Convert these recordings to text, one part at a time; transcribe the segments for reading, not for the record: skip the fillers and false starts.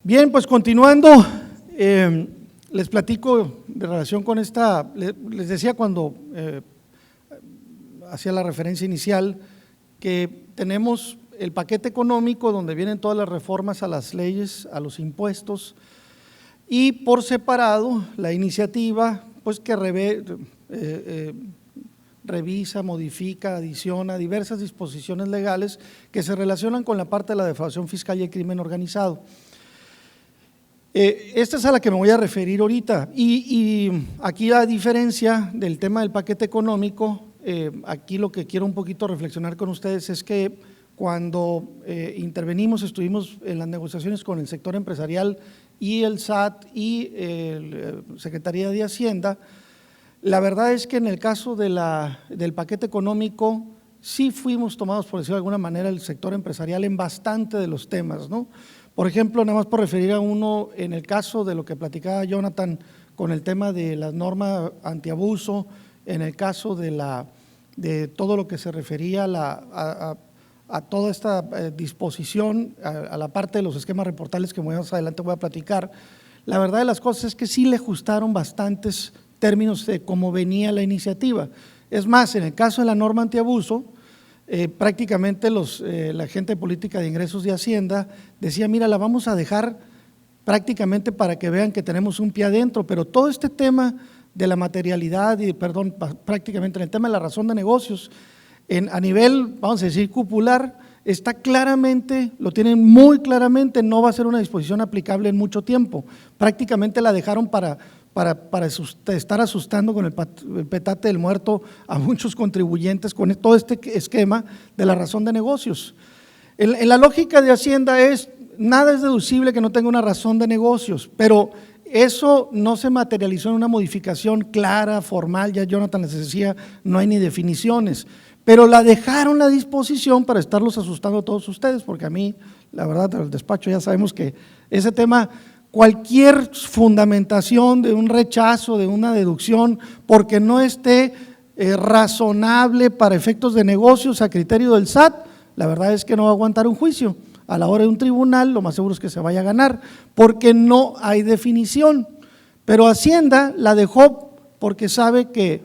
Bien, pues continuando, les platico de relación con esta, les decía cuando hacía la referencia inicial que tenemos el paquete económico donde vienen todas las reformas a las leyes, a los impuestos, y por separado la iniciativa pues que revisa, modifica, adiciona diversas disposiciones legales que se relacionan con la parte de la defraudación fiscal y el crimen organizado. Esta es a la que me voy a referir ahorita y aquí, a diferencia del tema del paquete económico, aquí lo que quiero un poquito reflexionar con ustedes es que cuando intervenimos, estuvimos en las negociaciones con el sector empresarial y el SAT y la Secretaría de Hacienda. La verdad es que en el caso del paquete económico sí fuimos tomados, por decirlo de alguna manera, el sector empresarial en bastante de los temas, ¿no? Por ejemplo, nada más por referir a uno, en el caso de lo que platicaba Jonathan con el tema de la norma antiabuso, en el caso de todo lo que se refería a toda esta disposición, a la parte de los esquemas reportables que más adelante voy a platicar, la verdad de las cosas es que sí le ajustaron bastantes términos de cómo venía la iniciativa. Es más, en el caso de la norma antiabuso, prácticamente la gente de política de ingresos de Hacienda decía, mira, la vamos a dejar prácticamente para que vean que tenemos un pie adentro, pero todo este tema de la materialidad y, perdón, prácticamente en el tema de la razón de negocios, a nivel, vamos a decir, cupular, está claramente, lo tienen muy claramente, no va a ser una disposición aplicable en mucho tiempo. Prácticamente la dejaron para estar asustando con el petate del muerto a muchos contribuyentes con todo este esquema de la razón de negocios. En la lógica de Hacienda nada es deducible que no tenga una razón de negocios, pero eso no se materializó en una modificación clara, formal, ya Jonathan les decía, no hay ni definiciones, pero la dejaron a disposición para estarlos asustando a todos ustedes, porque a mí, la verdad, del despacho ya sabemos que ese tema, cualquier fundamentación de un rechazo, de una deducción, porque no esté razonable para efectos de negocios a criterio del SAT, la verdad es que no va a aguantar un juicio. A la hora de un tribunal, lo más seguro es que se vaya a ganar, porque no hay definición. Pero Hacienda la dejó porque sabe que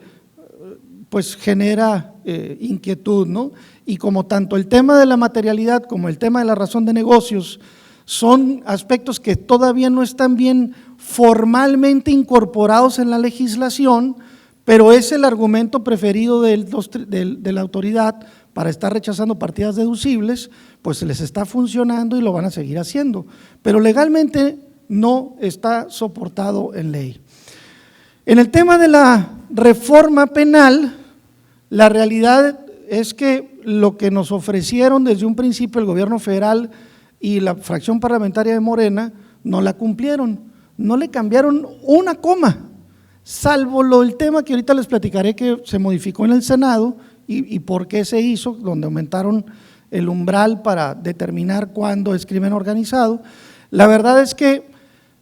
pues genera inquietud, ¿no? Y como tanto el tema de la materialidad como el tema de la razón de negocios son aspectos que todavía no están bien formalmente incorporados en la legislación, pero es el argumento preferido de la autoridad para estar rechazando partidas deducibles, pues les está funcionando y lo van a seguir haciendo, pero legalmente no está soportado en ley. En el tema de la reforma penal, la realidad es que lo que nos ofrecieron desde un principio el gobierno federal y la fracción parlamentaria de Morena no la cumplieron, no le cambiaron una coma, salvo el tema que ahorita les platicaré que se modificó en el Senado y por qué se hizo, donde aumentaron el umbral para determinar cuándo es crimen organizado. La verdad es que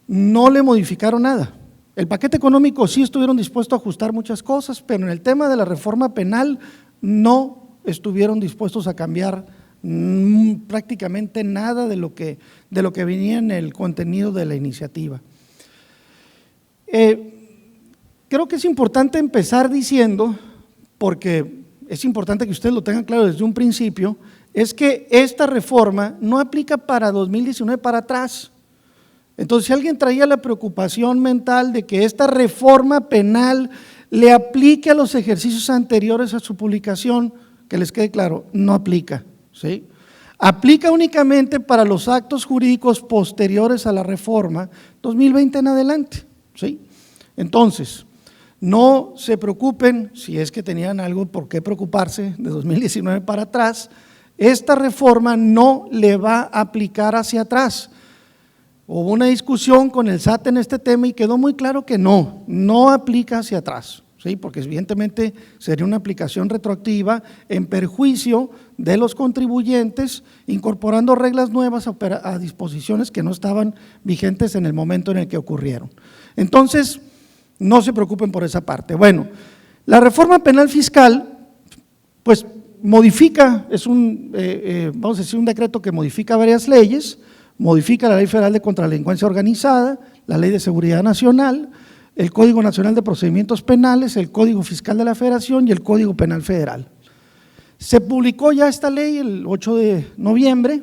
no le modificaron nada. El paquete económico sí estuvieron dispuestos a ajustar muchas cosas, pero en el tema de la reforma penal no estuvieron dispuestos a cambiar prácticamente nada de lo que venía en el contenido de la iniciativa. Creo que es importante empezar diciendo, porque es importante que ustedes lo tengan claro desde un principio, es que esta reforma no aplica para 2019 para atrás. Entonces, si alguien traía la preocupación mental de que esta reforma penal le aplique a los ejercicios anteriores a su publicación, que les quede claro, no aplica, ¿sí? Aplica únicamente para los actos jurídicos posteriores a la reforma 2020 en adelante, ¿sí? Entonces, no se preocupen si es que tenían algo por qué preocuparse de 2019 para atrás, esta reforma no le va a aplicar hacia atrás. Hubo una discusión con el SAT en este tema y quedó muy claro que no aplica hacia atrás, ¿sí? Porque evidentemente sería una aplicación retroactiva en perjuicio de los contribuyentes, incorporando reglas nuevas a disposiciones que no estaban vigentes en el momento en el que ocurrieron. Entonces, no se preocupen por esa parte. Bueno, la reforma penal fiscal, pues modifica, vamos a decir, un decreto que modifica varias leyes, modifica la Ley Federal de Contradelincuencia Organizada, la Ley de Seguridad Nacional, el Código Nacional de Procedimientos Penales, el Código Fiscal de la Federación y el Código Penal Federal. Se publicó ya esta ley el 8 de noviembre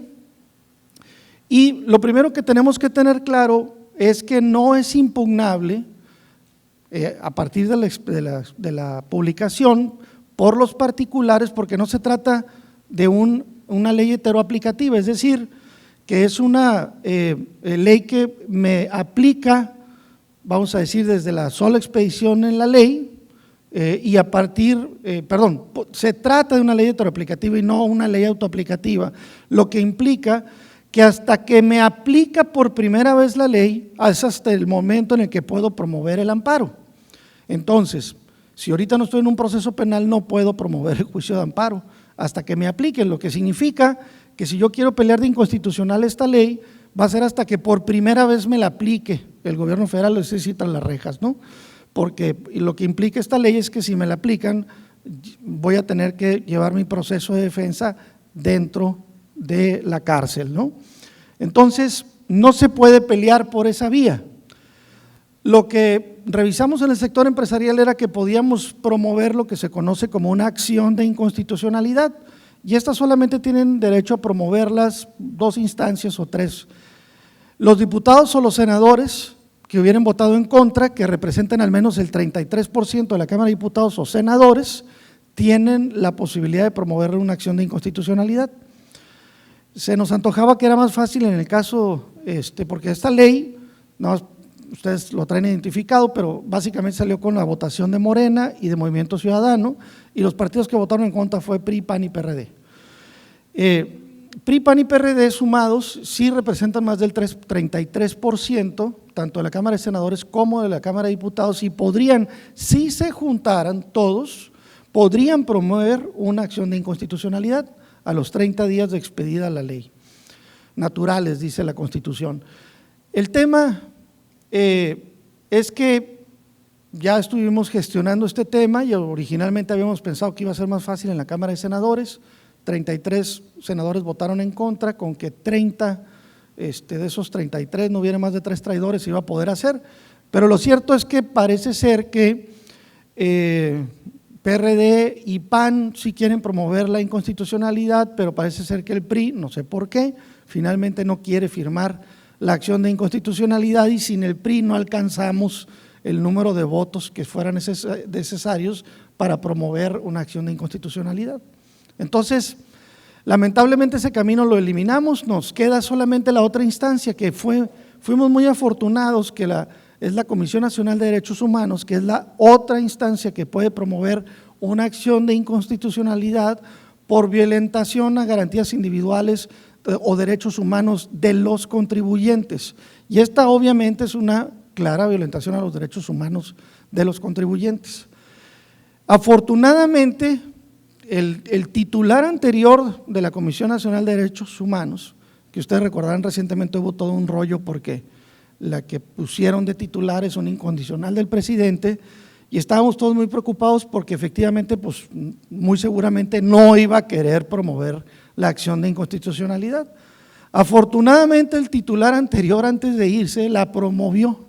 y lo primero que tenemos que tener claro es que no es impugnable a partir de la publicación por los particulares, porque no se trata de una ley heteroaplicativa, es decir, que es una ley que me aplica, vamos a decir, desde la sola expedición en la ley y a partir, se trata de una ley heteroaplicativa y no una ley autoaplicativa, lo que implica que hasta que me aplica por primera vez la ley, es hasta el momento en el que puedo promover el amparo. Entonces, si ahorita no estoy en un proceso penal, no puedo promover el juicio de amparo hasta que me apliquen, lo que significa que si yo quiero pelear de inconstitucional esta ley, va a ser hasta que por primera vez me la aplique el gobierno federal, lo necesita las rejas, ¿no? Porque lo que implica esta ley es que si me la aplican, voy a tener que llevar mi proceso de defensa dentro de la cárcel, ¿no? Entonces, no se puede pelear por esa vía. Lo que revisamos en el sector empresarial era que podíamos promover lo que se conoce como una acción de inconstitucionalidad, y estas solamente tienen derecho a promoverlas 2 instancias o 3. Los diputados o los senadores que hubieran votado en contra, que representan al menos el 33% de la Cámara de Diputados o senadores, tienen la posibilidad de promover una acción de inconstitucionalidad. Se nos antojaba que era más fácil en el caso, porque esta ley, no, ustedes lo traen identificado, pero básicamente salió con la votación de Morena y de Movimiento Ciudadano, y los partidos que votaron en contra fue PRI, PAN y PRD. PRI, PAN y PRD sumados sí representan más del 33%, tanto de la Cámara de Senadores como de la Cámara de Diputados, y podrían, si se juntaran todos, podrían promover una acción de inconstitucionalidad a los 30 días de expedida la ley. Naturales, dice la Constitución. El tema es que ya estuvimos gestionando este tema y originalmente habíamos pensado que iba a ser más fácil en la Cámara de Senadores. 33 senadores votaron en contra, con que 30 de esos 33 no hubiera más de 3 traidores, se iba a poder hacer, pero lo cierto es que parece ser que PRD y PAN sí quieren promover la inconstitucionalidad, pero parece ser que el PRI, no sé por qué, finalmente no quiere firmar la acción de inconstitucionalidad, y sin el PRI no alcanzamos el número de votos que fueran necesarios para promover una acción de inconstitucionalidad. Entonces, lamentablemente ese camino lo eliminamos, nos queda solamente la otra instancia que fuimos muy afortunados, que es la Comisión Nacional de Derechos Humanos, que es la otra instancia que puede promover una acción de inconstitucionalidad por violentación a garantías individuales o derechos humanos de los contribuyentes. Y esta obviamente es una clara violentación a los derechos humanos de los contribuyentes. Afortunadamente, el titular anterior de la Comisión Nacional de Derechos Humanos, que ustedes recordarán recientemente hubo todo un rollo porque la que pusieron de titular es un incondicional del presidente, y estábamos todos muy preocupados porque efectivamente, pues muy seguramente no iba a querer promover la acción de inconstitucionalidad. Afortunadamente el titular anterior, antes de irse, la promovió.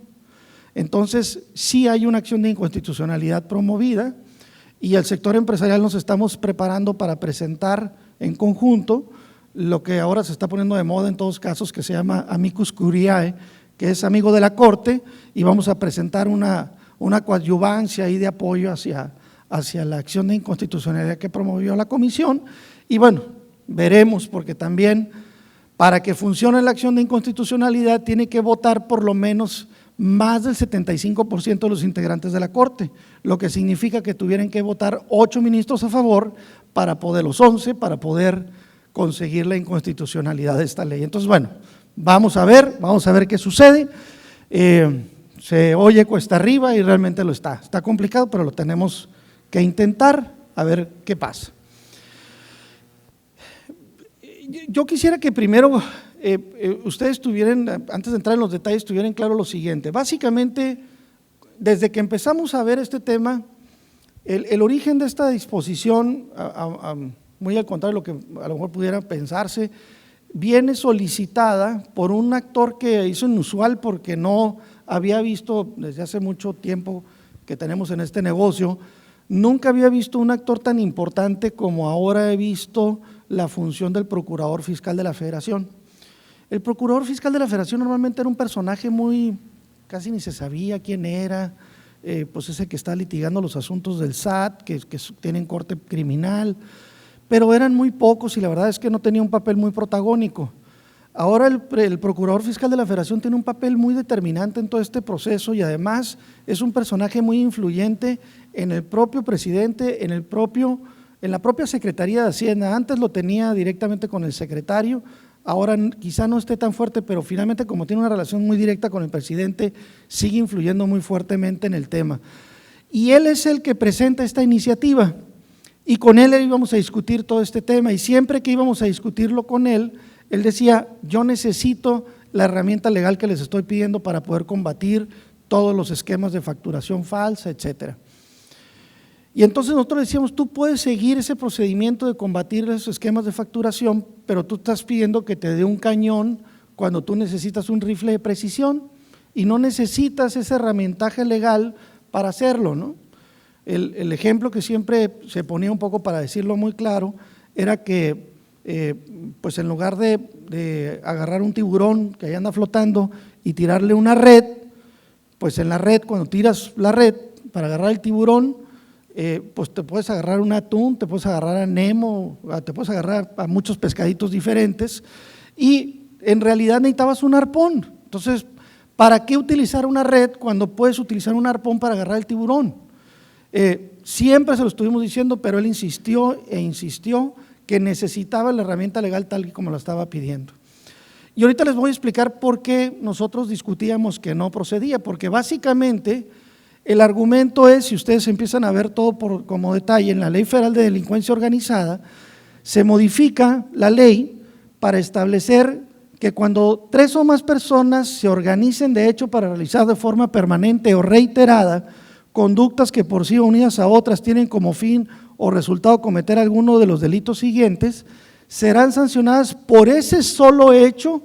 Entonces sí hay una acción de inconstitucionalidad promovida, y el sector empresarial nos estamos preparando para presentar en conjunto lo que ahora se está poniendo de moda en todos casos, que se llama amicus curiae, que es amigo de la Corte, y vamos a presentar una coadyuvancia ahí de apoyo hacia la acción de inconstitucionalidad que promovió la comisión. Y bueno, veremos, porque también para que funcione la acción de inconstitucionalidad tiene que votar por lo menos más del 75% de los integrantes de la Corte, lo que significa que tuvieran que votar 8 ministros a favor para poder, los 11, para poder conseguir la inconstitucionalidad de esta ley. Entonces, bueno, vamos a ver qué sucede. Se oye cuesta arriba y realmente lo está complicado, pero lo tenemos que intentar, a ver qué pasa. Yo quisiera que primero ustedes tuvieran, antes de entrar en los detalles, tuvieran claro lo siguiente. Básicamente, desde que empezamos a ver este tema, el origen de esta disposición, muy al contrario de lo que a lo mejor pudiera pensarse, viene solicitada por un actor que hizo inusual porque no había visto desde hace mucho tiempo que tenemos en este negocio, nunca había visto un actor tan importante como ahora he visto la función del Procurador Fiscal de la Federación. El Procurador Fiscal de la Federación normalmente era un personaje casi ni se sabía quién era, pues ese que está litigando los asuntos del SAT, que tienen corte criminal, pero eran muy pocos y la verdad es que no tenía un papel muy protagónico. Ahora el Procurador Fiscal de la Federación tiene un papel muy determinante en todo este proceso y además es un personaje muy influyente en el propio presidente, en la propia Secretaría de Hacienda. Antes lo tenía directamente con el secretario, ahora quizá no esté tan fuerte, pero finalmente como tiene una relación muy directa con el presidente, sigue influyendo muy fuertemente en el tema. Y él es el que presenta esta iniciativa y con él íbamos a discutir todo este tema y siempre que íbamos a discutirlo con él, él decía, yo necesito la herramienta legal que les estoy pidiendo para poder combatir todos los esquemas de facturación falsa, etcétera. Y entonces nosotros decíamos, tú puedes seguir ese procedimiento de combatir esos esquemas de facturación, pero tú estás pidiendo que te dé un cañón cuando tú necesitas un rifle de precisión y no necesitas ese herramientaje legal para hacerlo, ¿no? El ejemplo que siempre se ponía un poco para decirlo muy claro era que pues en lugar de agarrar un tiburón que ahí anda flotando y tirarle una red, pues en la red, cuando tiras la red para agarrar el tiburón, pues te puedes agarrar un atún, te puedes agarrar a Nemo, te puedes agarrar a muchos pescaditos diferentes y en realidad necesitabas un arpón. Entonces, ¿para qué utilizar una red cuando puedes utilizar un arpón para agarrar el tiburón? Siempre se lo estuvimos diciendo, pero él insistió e insistió que necesitaba la herramienta legal tal y como la estaba pidiendo. Y ahorita les voy a explicar por qué nosotros discutíamos que no procedía, porque básicamente el argumento es, si ustedes empiezan a ver todo como detalle, en la Ley Federal de Delincuencia Organizada, se modifica la ley para establecer que cuando 3 o más personas se organicen de hecho para realizar de forma permanente o reiterada conductas que por sí unidas a otras tienen como fin o resultado cometer alguno de los delitos siguientes, serán sancionadas por ese solo hecho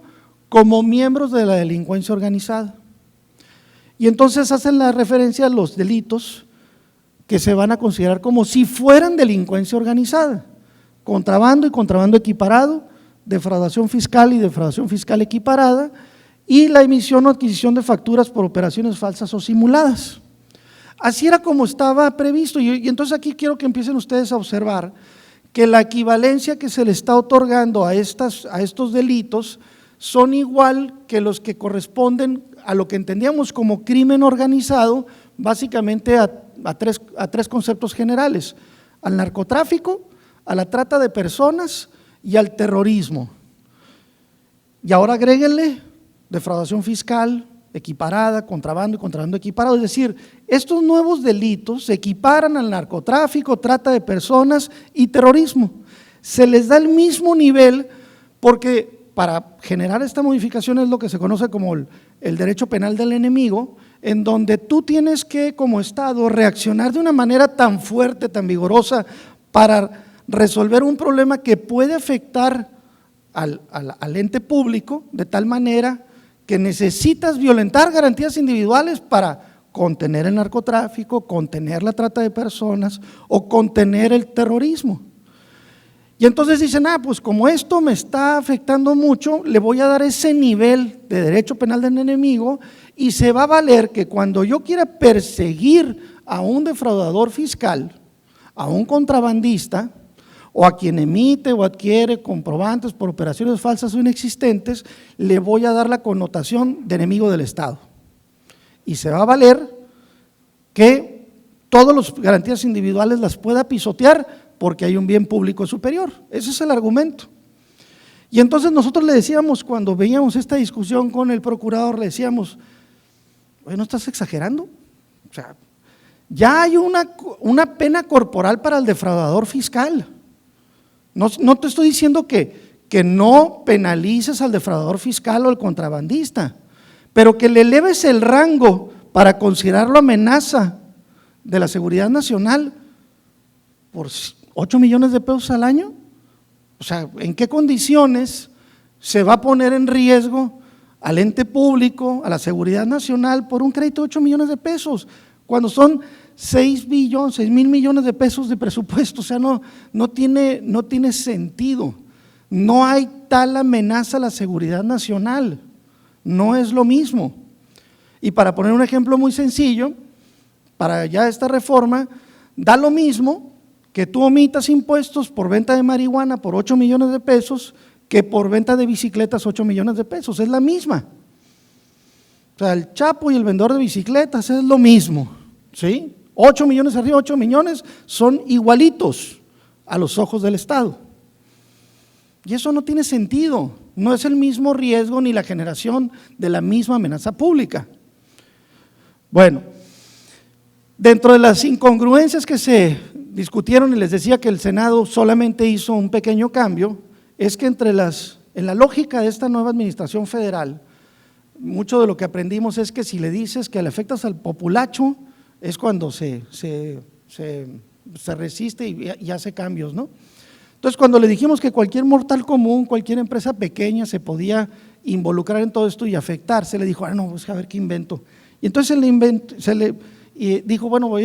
como miembros de la delincuencia organizada. Y entonces hacen la referencia a los delitos que se van a considerar como si fueran delincuencia organizada: contrabando y contrabando equiparado, defraudación fiscal y defraudación fiscal equiparada, y la emisión o adquisición de facturas por operaciones falsas o simuladas. Así era como estaba previsto y entonces aquí quiero que empiecen ustedes a observar que la equivalencia que se le está otorgando a estos delitos son igual que los que corresponden a lo que entendíamos como crimen organizado, básicamente a tres conceptos generales: al narcotráfico, a la trata de personas y al terrorismo. Y ahora agréguenle defraudación fiscal equiparada, contrabando y contrabando equiparado, es decir, estos nuevos delitos se equiparan al narcotráfico, trata de personas y terrorismo. Se les da el mismo nivel porque para generar esta modificación es lo que se conoce como el derecho penal del enemigo, en donde tú tienes que como Estado reaccionar de una manera tan fuerte, tan vigorosa para resolver un problema que puede afectar al ente público de tal manera que necesitas violentar garantías individuales para contener el narcotráfico, contener la trata de personas o contener el terrorismo. Y entonces dicen, pues como esto me está afectando mucho, le voy a dar ese nivel de derecho penal del enemigo y se va a valer que cuando yo quiera perseguir a un defraudador fiscal, a un contrabandista, o a quien emite o adquiere comprobantes por operaciones falsas o inexistentes, le voy a dar la connotación de enemigo del Estado. Y se va a valer que todas las garantías individuales las pueda pisotear porque hay un bien público superior. Ese es el argumento. Y entonces nosotros le decíamos, cuando veíamos esta discusión con el procurador, le decíamos, oye, ¿no estás exagerando? O sea, ya hay una pena corporal para el defraudador fiscal. No te estoy diciendo que no penalices al defraudador fiscal o al contrabandista, pero que le eleves el rango para considerarlo amenaza de la seguridad nacional por 8 millones de pesos al año. O sea, ¿en qué condiciones se va a poner en riesgo al ente público, a la seguridad nacional, por un crédito de 8 millones de pesos, cuando son 6 mil millones de pesos de presupuesto? O sea, no tiene sentido. No hay tal amenaza a la seguridad nacional, no es lo mismo. Y para poner un ejemplo muy sencillo, para ya esta reforma, da lo mismo que tú omitas impuestos por venta de marihuana por 8 millones de pesos que por venta de bicicletas 8 millones de pesos, es la misma. O sea, el Chapo y el vendedor de bicicletas es lo mismo, ¿sí? 8 millones arriba, 8 millones son igualitos a los ojos del Estado. Y eso no tiene sentido, no es el mismo riesgo ni la generación de la misma amenaza pública. Bueno, dentro de las incongruencias que se discutieron, y les decía que el Senado solamente hizo un pequeño cambio, es que en la lógica de esta nueva administración federal, mucho de lo que aprendimos es que si le dices que le afectas al populacho, es cuando se resiste y hace cambios, ¿no? Entonces, cuando le dijimos que cualquier mortal común, cualquier empresa pequeña se podía involucrar en todo esto y afectar, se le dijo, no, pues a ver qué invento. Y entonces y dijo, bueno,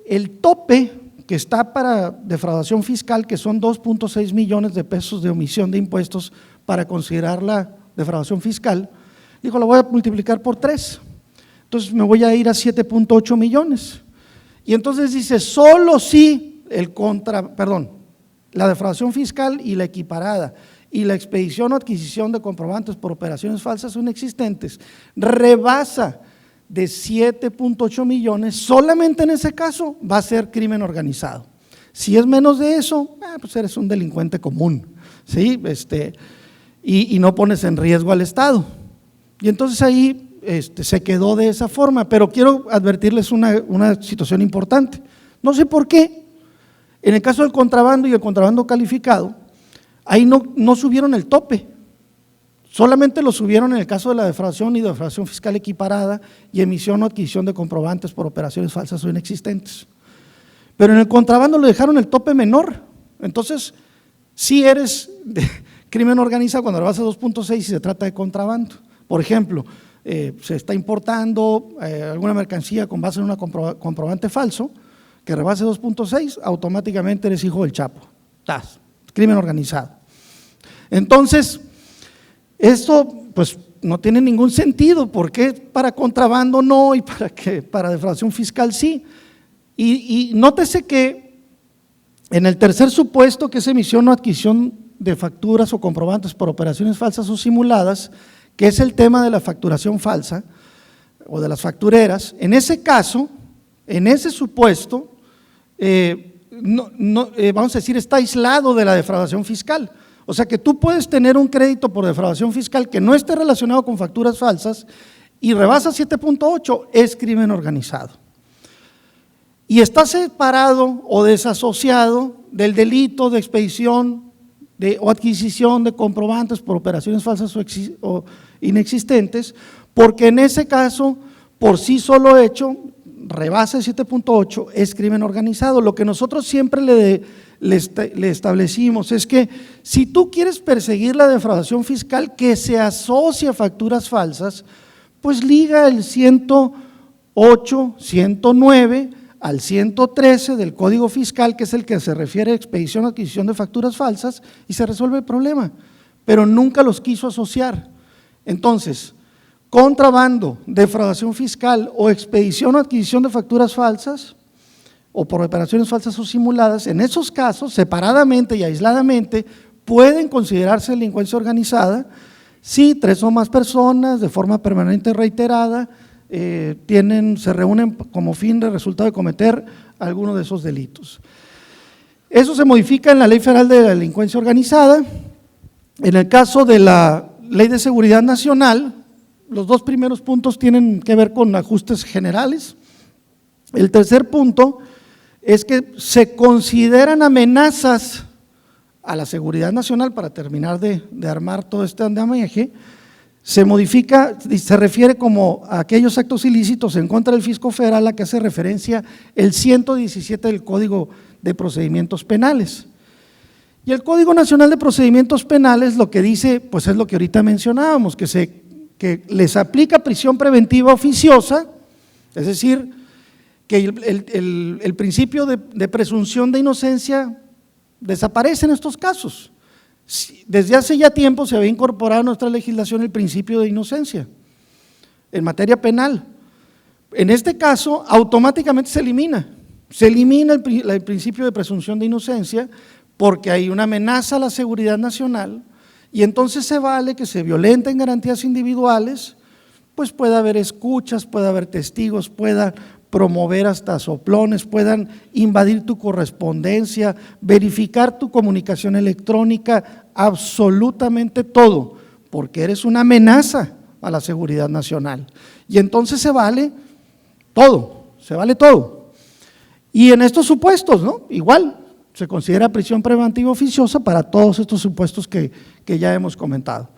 el tope que está para defraudación fiscal, que son 2.6 millones de pesos de omisión de impuestos para considerar la defraudación fiscal, dijo, lo voy a multiplicar por 3, entonces me voy a ir a 7.8 millones. Y entonces dice, solo si la defraudación fiscal y la equiparada y la expedición o adquisición de comprobantes por operaciones falsas o inexistentes rebasa de 7.8 millones, solamente en ese caso va a ser crimen organizado. Si es menos de eso, pues eres un delincuente común, ¿sí? Y no pones en riesgo al Estado. Y entonces ahí se quedó de esa forma, pero quiero advertirles una situación importante. No sé por qué, en el caso del contrabando y el contrabando calificado, ahí no subieron el tope. Solamente lo subieron en el caso de la defraudación y defraudación fiscal equiparada y emisión o adquisición de comprobantes por operaciones falsas o inexistentes. Pero en el contrabando le dejaron el tope menor. Entonces, sí eres de crimen organizado cuando rebasa 2.6 y se trata de contrabando. Por ejemplo, se está importando alguna mercancía con base en un comprobante falso que rebase 2.6, automáticamente eres hijo del Chapo. ¡Tas! Crimen organizado. Entonces, esto pues no tiene ningún sentido, porque para contrabando no y para defraudación fiscal sí. Y nótese que en el tercer supuesto, que es emisión o adquisición de facturas o comprobantes por operaciones falsas o simuladas, que es el tema de la facturación falsa o de las factureras, en ese caso, en ese supuesto, vamos a decir, está aislado de la defraudación fiscal. O sea que tú puedes tener un crédito por defraudación fiscal que no esté relacionado con facturas falsas y rebasa 7.8, es crimen organizado. Y está separado o desasociado del delito de expedición o adquisición de comprobantes por operaciones falsas o inexistentes, porque en ese caso, por sí solo hecho, rebasa el 7.8, es crimen organizado. Lo que nosotros siempre le establecimos es que si tú quieres perseguir la defraudación fiscal que se asocia a facturas falsas, pues liga el 108, 109 al 113 del Código Fiscal, que es el que se refiere a expedición o adquisición de facturas falsas, y se resuelve el problema, pero nunca los quiso asociar. Entonces, contrabando, defraudación fiscal o expedición o adquisición de facturas falsas o por operaciones falsas o simuladas, en esos casos, separadamente y aisladamente, pueden considerarse delincuencia organizada si 3 o más personas de forma permanente y reiterada se reúnen como fin de resultado de cometer alguno de esos delitos. Eso se modifica en la Ley Federal de la Delincuencia Organizada. En el caso de la Ley de Seguridad Nacional, los 2 primeros puntos tienen que ver con ajustes generales. El tercer punto es que se consideran amenazas a la seguridad nacional, para terminar de armar todo este andamiaje. Se modifica, se refiere como a aquellos actos ilícitos en contra del fisco federal a que hace referencia el 117 del Código de Procedimientos Penales. Y el Código Nacional de Procedimientos Penales lo que dice, pues es lo que ahorita mencionábamos, que les aplica prisión preventiva oficiosa, es decir, que el principio de presunción de inocencia desaparece en estos casos. Desde hace ya tiempo se había incorporado a nuestra legislación el principio de inocencia en materia penal. En este caso, automáticamente se elimina el principio de presunción de inocencia porque hay una amenaza a la seguridad nacional y entonces se vale que se violenten garantías individuales, pues pueda haber escuchas, pueda haber testigos, pueda promover hasta soplones, puedan invadir tu correspondencia, verificar tu comunicación electrónica, absolutamente todo, porque eres una amenaza a la seguridad nacional. Y entonces se vale todo. Y en estos supuestos, ¿no? Igual, se considera prisión preventiva oficiosa para todos estos supuestos que ya hemos comentado.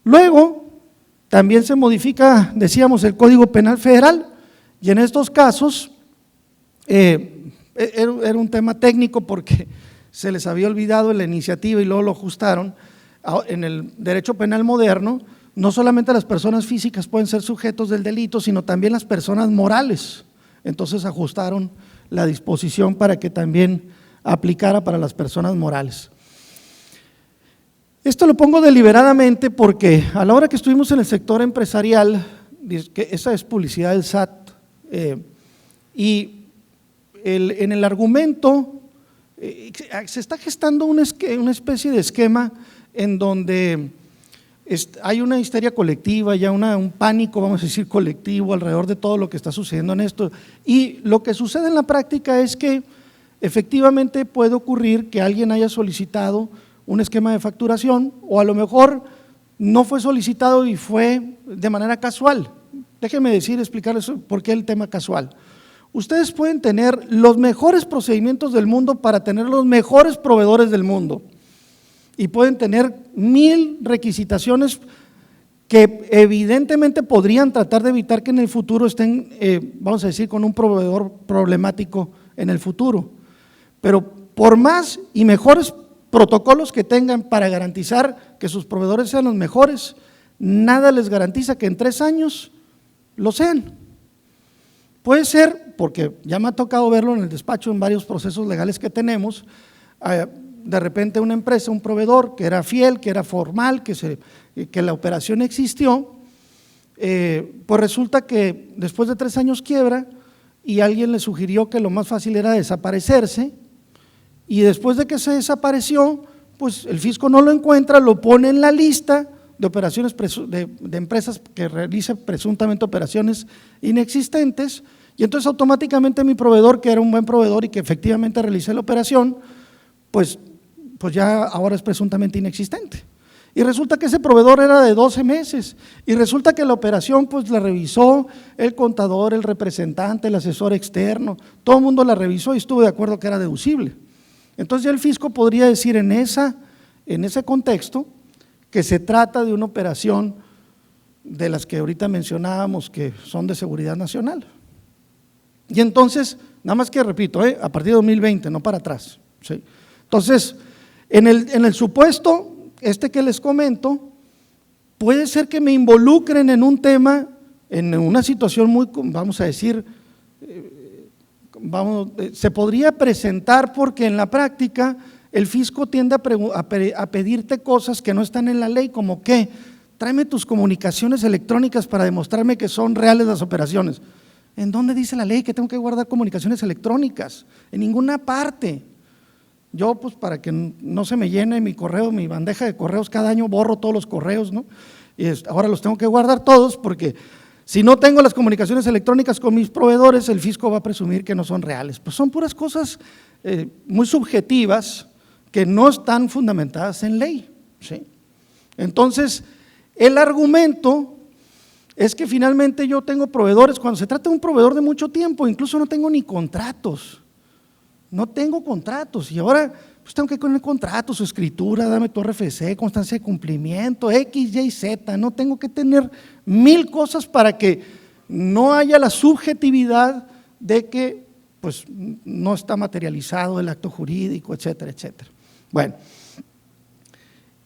Luego, también se modifica, decíamos, el Código Penal Federal, y en estos casos, era un tema técnico porque se les había olvidado en la iniciativa y luego lo ajustaron. En el derecho penal moderno, no solamente las personas físicas pueden ser sujetos del delito, sino también las personas morales. Entonces ajustaron la disposición para que también aplicara para las personas morales. Esto lo pongo deliberadamente porque a la hora que estuvimos en el sector empresarial, que esa es publicidad del SAT, en el argumento se está gestando una especie de esquema en donde hay una histeria colectiva, ya un pánico, vamos a decir, colectivo alrededor de todo lo que está sucediendo en esto. Y lo que sucede en la práctica es que efectivamente puede ocurrir que alguien haya solicitado un esquema de facturación o a lo mejor no fue solicitado y fue de manera casual. Déjenme explicarles por qué el tema casual. Ustedes pueden tener los mejores procedimientos del mundo para tener los mejores proveedores del mundo y pueden tener 1000 requisitaciones que evidentemente podrían tratar de evitar que en el futuro estén, vamos a decir, con un proveedor problemático en el futuro. Pero por más y mejores protocolos que tengan para garantizar que sus proveedores sean los mejores, nada les garantiza que en 3 años lo sean. Puede ser, porque ya me ha tocado verlo en el despacho en varios procesos legales que tenemos, de repente una empresa, un proveedor que era fiel, que era formal, que la operación existió, pues resulta que después de 3 años quiebra y alguien le sugirió que lo más fácil era desaparecerse y después de que se desapareció, pues el fisco no lo encuentra, lo pone en la lista de operaciones de empresas que realicen presuntamente operaciones inexistentes y entonces automáticamente mi proveedor, que era un buen proveedor y que efectivamente realicé la operación, pues ya ahora es presuntamente inexistente. Y resulta que ese proveedor era de 12 meses y resulta que la operación pues la revisó el contador, el representante, el asesor externo, todo el mundo la revisó y estuvo de acuerdo que era deducible. Entonces ya el fisco podría decir en ese contexto que se trata de una operación de las que ahorita mencionábamos que son de seguridad nacional. Y entonces, nada más que repito, a partir de 2020, no para atrás, ¿sí? Entonces, en el supuesto que les comento, puede ser que me involucren en un tema, en una situación muy, vamos a decir, se podría presentar porque en la práctica el fisco tiende a pedirte cosas que no están en la ley, como que tráeme tus comunicaciones electrónicas para demostrarme que son reales las operaciones. ¿En dónde dice la ley que tengo que guardar comunicaciones electrónicas? En ninguna parte. Yo pues para que no se me llene mi correo, mi bandeja de correos, cada año borro todos los correos, ¿no? Y ahora los tengo que guardar todos porque si no tengo las comunicaciones electrónicas con mis proveedores, el fisco va a presumir que no son reales. Pues son puras cosas muy subjetivas que no están fundamentadas en ley, ¿sí? Entonces, el argumento es que finalmente yo tengo proveedores, cuando se trata de un proveedor de mucho tiempo, incluso no tengo ni contratos, y ahora pues tengo que poner contratos, su escritura, dame tu RFC, constancia de cumplimiento, X, Y, Z, no tengo que tener 1000 cosas para que no haya la subjetividad de que pues no está materializado el acto jurídico, etcétera, etcétera. Bueno,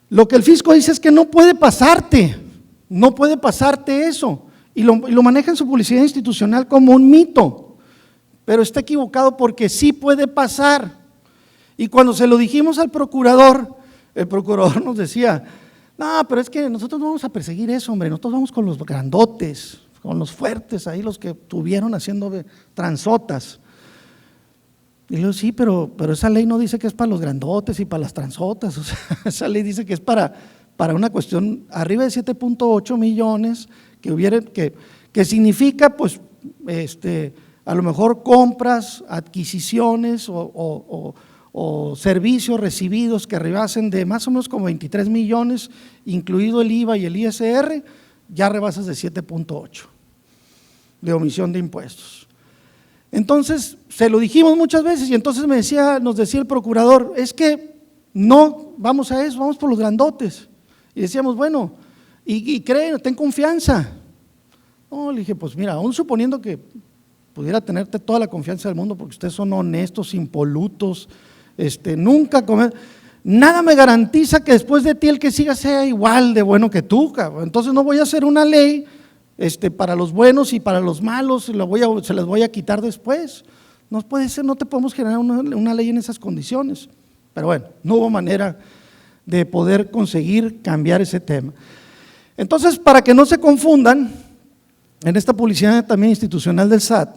lo que el fisco dice es que no puede pasarte eso, y lo maneja en su publicidad institucional como un mito, pero está equivocado porque sí puede pasar. Y cuando se lo dijimos al procurador, el procurador nos decía, no, pero es que nosotros no vamos a perseguir eso, hombre, nosotros vamos con los grandotes, con los fuertes, ahí los que estuvieron haciendo transotas. Y le digo, sí, pero esa ley no dice que es para los grandotes y para las transotas, o sea, esa ley dice que es para una cuestión arriba de 7.8 millones, que significa pues a lo mejor compras, adquisiciones o servicios recibidos que rebasen de más o menos como 23 millones, incluido el IVA y el ISR, ya rebasas de 7.8 de omisión de impuestos. Entonces, se lo dijimos muchas veces y entonces nos decía el procurador, es que no vamos a eso, vamos por los grandotes. Y decíamos, bueno, y creen, ten confianza. No, le dije, pues mira, aún suponiendo que pudiera tenerte toda la confianza del mundo, porque ustedes son honestos, impolutos, nunca comer, nada me garantiza que después de ti el que siga sea igual de bueno que tú, cabrón. Entonces no voy a hacer una ley para los buenos y para los malos, se las voy a quitar después. No puede ser, no te podemos generar una ley en esas condiciones. Pero bueno, no hubo manera de poder conseguir cambiar ese tema. Entonces, para que no se confundan, en esta publicidad también institucional del SAT,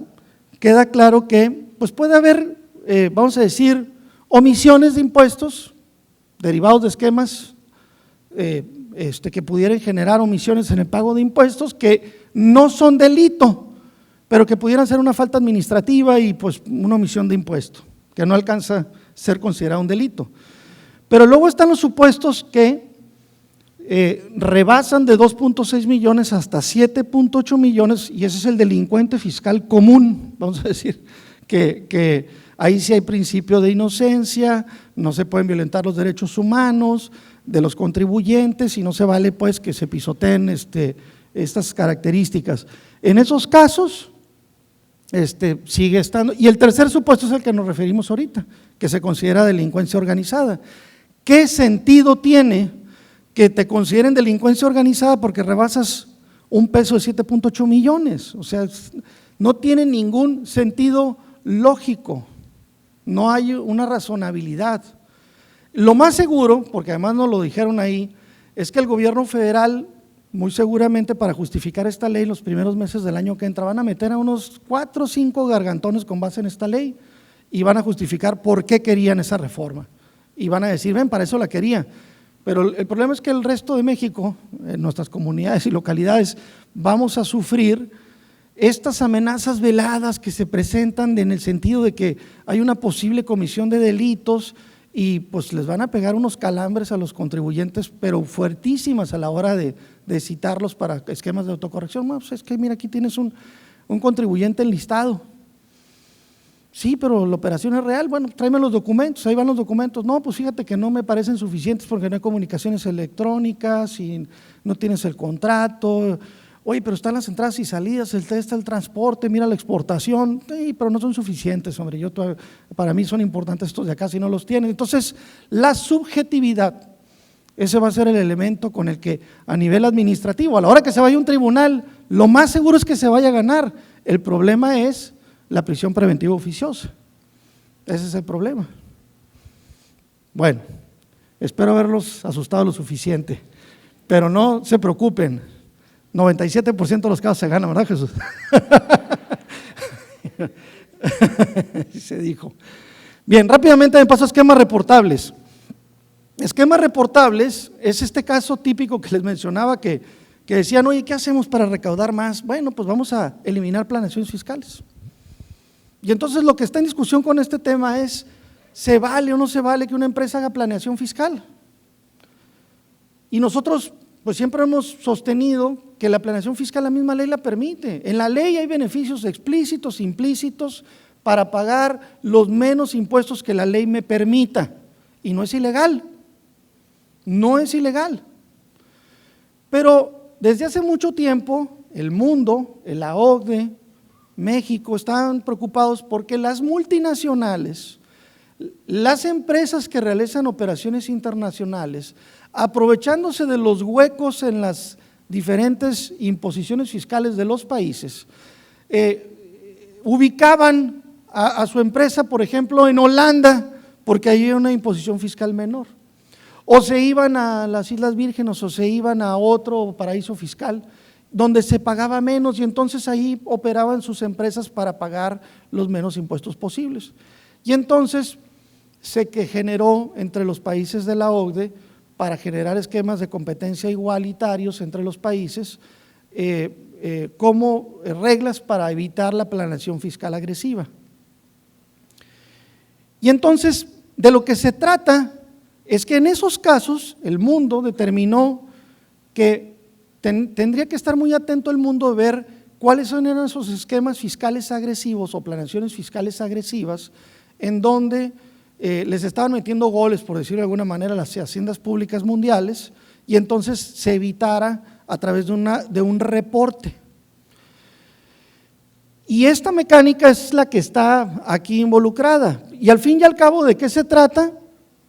queda claro que pues puede haber, vamos a decir, omisiones de impuestos derivados de esquemas que pudieran generar omisiones en el pago de impuestos que no son delito, pero que pudieran ser una falta administrativa y pues una omisión de impuesto, que no alcanza a ser considerado un delito. Pero luego están los supuestos que rebasan de 2.6 millones hasta 7.8 millones y ese es el delincuente fiscal común, vamos a decir, que ahí sí hay principio de inocencia, no se pueden violentar los derechos humanos de los contribuyentes y no se vale pues que se pisoteen estas características. En esos casos sigue estando, y el tercer supuesto es el que nos referimos ahorita, que se considera delincuencia organizada. ¿Qué sentido tiene que te consideren delincuencia organizada porque rebasas un peso de 7.8 millones? O sea, no tiene ningún sentido lógico, no hay una razonabilidad. Lo más seguro, porque además nos lo dijeron ahí, es que el gobierno federal, muy seguramente para justificar esta ley, los primeros meses del año que entra, van a meter a unos 4 o 5 gargantones con base en esta ley y van a justificar por qué querían esa reforma. Y van a decir, ven, para eso la quería. Pero el problema es que el resto de México, en nuestras comunidades y localidades, vamos a sufrir estas amenazas veladas que se presentan en el sentido de que hay una posible comisión de delitos y pues les van a pegar unos calambres a los contribuyentes, pero fuertísimas a la hora de citarlos para esquemas de autocorrección. No, pues es que mira, aquí tienes un contribuyente enlistado. Sí, pero la operación es real, bueno, tráeme los documentos, ahí van los documentos. No, pues fíjate que no me parecen suficientes porque no hay comunicaciones electrónicas y no tienes el contrato. Oye, pero están las entradas y salidas, está el transporte, mira la exportación, sí, pero no son suficientes, hombre, para mí son importantes estos de acá si no los tienen. Entonces, la subjetividad, ese va a ser el elemento con el que a nivel administrativo, a la hora que se vaya a un tribunal, lo más seguro es que se vaya a ganar. El problema es la prisión preventiva oficiosa, ese es el problema. Bueno, espero haberlos asustado lo suficiente, pero no se preocupen, 97% de los casos se ganan, ¿verdad, Jesús? Se dijo. Bien, rápidamente me paso a esquemas reportables. Esquemas reportables es este caso típico que les mencionaba que decían, oye, ¿qué hacemos para recaudar más? Bueno, pues vamos a eliminar planeaciones fiscales. Y entonces lo que está en discusión con este tema es, ¿se vale o no se vale que una empresa haga planeación fiscal? Y nosotros pues siempre hemos sostenido que la planeación fiscal la misma ley la permite. En la ley hay beneficios explícitos, implícitos, para pagar los menos impuestos que la ley me permita. Y no es ilegal, no es ilegal. Pero desde hace mucho tiempo el mundo, la OCDE, México, están preocupados porque las multinacionales las empresas que realizan operaciones internacionales, aprovechándose de los huecos en las diferentes imposiciones fiscales de los países, ubicaban a su empresa, por ejemplo, en Holanda, porque ahí hay una imposición fiscal menor, o se iban a las Islas Vírgenes o se iban a otro paraíso fiscal donde se pagaba menos, y entonces ahí operaban sus empresas para pagar los menos impuestos posibles. Y entonces se generó entre los países de la OCDE, para generar esquemas de competencia igualitarios entre los países, como reglas para evitar la planeación fiscal agresiva. Y entonces, de lo que se trata es que en esos casos el mundo determinó que tendría que estar muy atento el mundo a ver cuáles eran esos esquemas fiscales agresivos o planeaciones fiscales agresivas en donde les estaban metiendo goles, por decirlo de alguna manera, a las haciendas públicas mundiales, y entonces se evitara a través de un reporte. Y esta mecánica es la que está aquí involucrada. Y al fin y al cabo, ¿de qué se trata?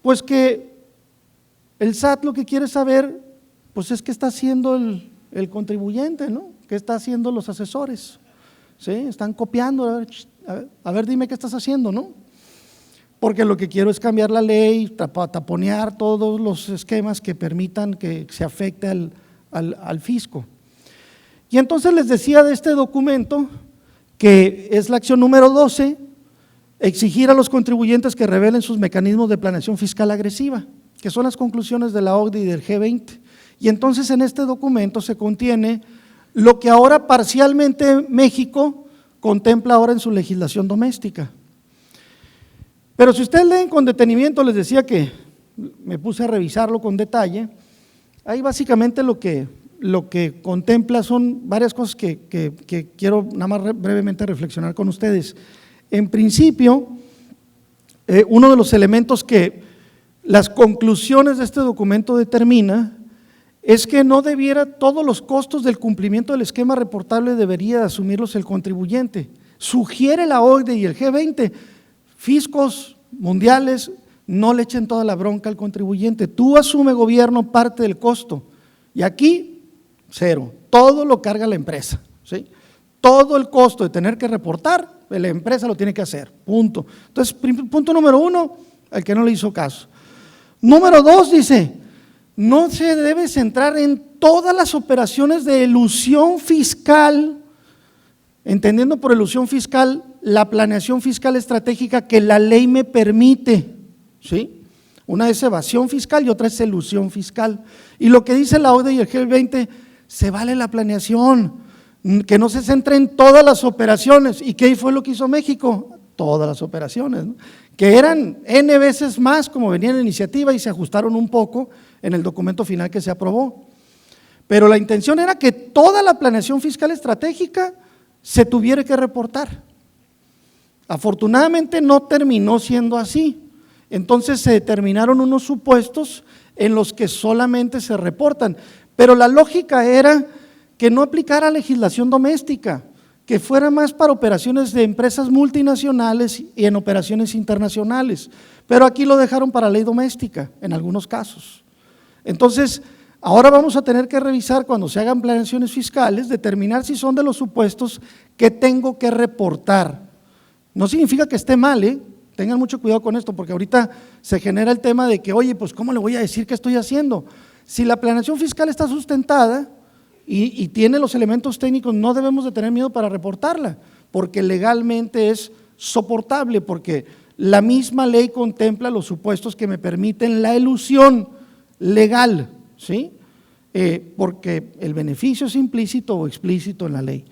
Pues que el SAT lo que quiere saber, pues es qué está haciendo el contribuyente, ¿no? ¿Qué está haciendo los asesores? ¿Sí? Están copiando, a ver, dime qué estás haciendo, ¿no? Porque lo que quiero es cambiar la ley, taponear todos los esquemas que permitan que se afecte al fisco. Y entonces les decía de este documento, que es la acción número 12, exigir a los contribuyentes que revelen sus mecanismos de planeación fiscal agresiva, que son las conclusiones de la OCDE y del G20. Y entonces en este documento se contiene lo que ahora parcialmente México contempla ahora en su legislación doméstica. Pero si ustedes leen con detenimiento, les decía que me puse a revisarlo con detalle, ahí básicamente lo que contempla son varias cosas que quiero nada más brevemente reflexionar con ustedes. En principio, uno de los elementos que las conclusiones de este documento determina es que no debiera, todos los costos del cumplimiento del esquema reportable debería asumirlos el contribuyente. Sugiere la OCDE y el G20, fiscos mundiales, no le echen toda la bronca al contribuyente, tú asume gobierno parte del costo, y aquí cero, todo lo carga la empresa, ¿sí? Todo el costo de tener que reportar, la empresa lo tiene que hacer, punto. Entonces, punto número 1, al que no le hizo caso. Número 2 dice, no se debe centrar en todas las operaciones de elusión fiscal, entendiendo por elusión fiscal la planeación fiscal estratégica que la ley me permite, ¿sí? Una es evasión fiscal y otra es elusión fiscal. Y lo que dice la OCDE y el G20, se vale la planeación, que no se centre en todas las operaciones. ¿Y qué fue lo que hizo México? Todas las operaciones, ¿no? Que eran N veces más como venía en la iniciativa y se ajustaron un poco en el documento final que se aprobó. Pero la intención era que toda la planeación fiscal estratégica se tuviera que reportar. Afortunadamente no terminó siendo así, entonces se determinaron unos supuestos en los que solamente se reportan, pero la lógica era que no aplicara legislación doméstica, que fuera más para operaciones de empresas multinacionales y en operaciones internacionales, pero aquí lo dejaron para ley doméstica en algunos casos. Entonces, ahora vamos a tener que revisar cuando se hagan planeaciones fiscales, determinar si son de los supuestos que tengo que reportar. No significa que esté mal, tengan mucho cuidado con esto, porque ahorita se genera el tema de que, oye, pues ¿cómo le voy a decir qué estoy haciendo? Si la planeación fiscal está sustentada y tiene los elementos técnicos, no debemos de tener miedo para reportarla, porque legalmente es soportable, porque la misma ley contempla los supuestos que me permiten la elusión legal, ¿sí? Porque el beneficio es implícito o explícito en la ley.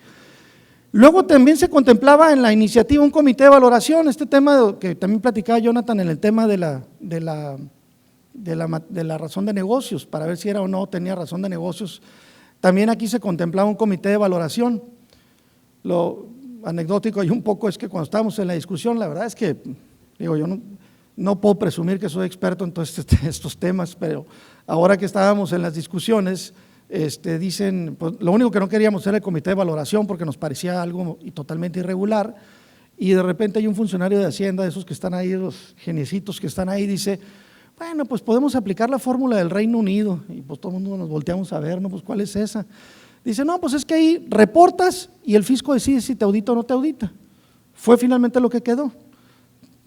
Luego también se contemplaba en la iniciativa un comité de valoración, este tema que también platicaba Jonathan en el tema de la razón de negocios, para ver si era o no tenía razón de negocios. También aquí se contemplaba un comité de valoración. Lo anecdótico y un poco es que cuando estábamos en la discusión, la verdad es que, digo, yo no puedo presumir que soy experto en todos estos temas, pero ahora que estábamos en las discusiones, dicen, pues lo único que no queríamos era el comité de valoración porque nos parecía algo totalmente irregular, y de repente hay un funcionario de Hacienda, de esos que están ahí, los geniecitos que están ahí, dice, bueno, pues podemos aplicar la fórmula del Reino Unido, y pues todo el mundo nos volteamos a ver, ¿no? Pues ¿cuál es esa? Dice, no, pues es que ahí reportas y el fisco decide si te audita o no te audita. Fue finalmente lo que quedó.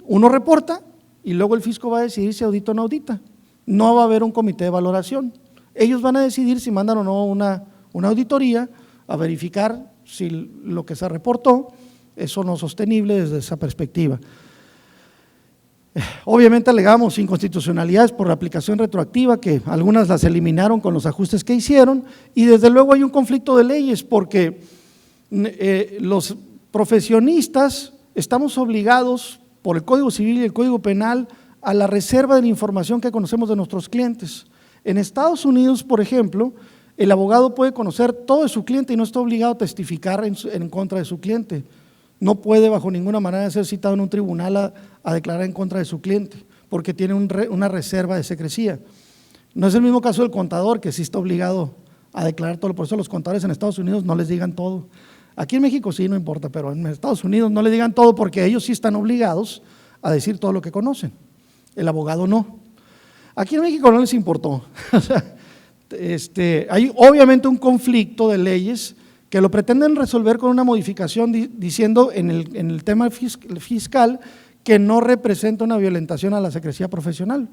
Uno reporta y luego el fisco va a decidir si audita o no audita. No va a haber un comité de valoración. Ellos van a decidir si mandan o no una auditoría a verificar si lo que se reportó es o no sostenible desde esa perspectiva. Obviamente alegamos inconstitucionalidades por la aplicación retroactiva, que algunas las eliminaron con los ajustes que hicieron, y desde luego hay un conflicto de leyes porque los profesionistas estamos obligados por el Código Civil y el Código Penal a la reserva de la información que conocemos de nuestros clientes. En Estados Unidos, por ejemplo, el abogado puede conocer todo de su cliente y no está obligado a testificar en contra de su cliente. No puede bajo ninguna manera ser citado en un tribunal a declarar en contra de su cliente, porque tiene una reserva de secrecía. No es el mismo caso del contador, que sí está obligado a declarar todo. Por eso los contadores en Estados Unidos no les digan todo. Aquí en México sí, no importa, pero en Estados Unidos no le digan todo porque ellos sí están obligados a decir todo lo que conocen. El abogado no. Aquí en México no les importó. Hay obviamente un conflicto de leyes que lo pretenden resolver con una modificación diciendo en el tema fiscal que no representa una violentación a la secrecía profesional,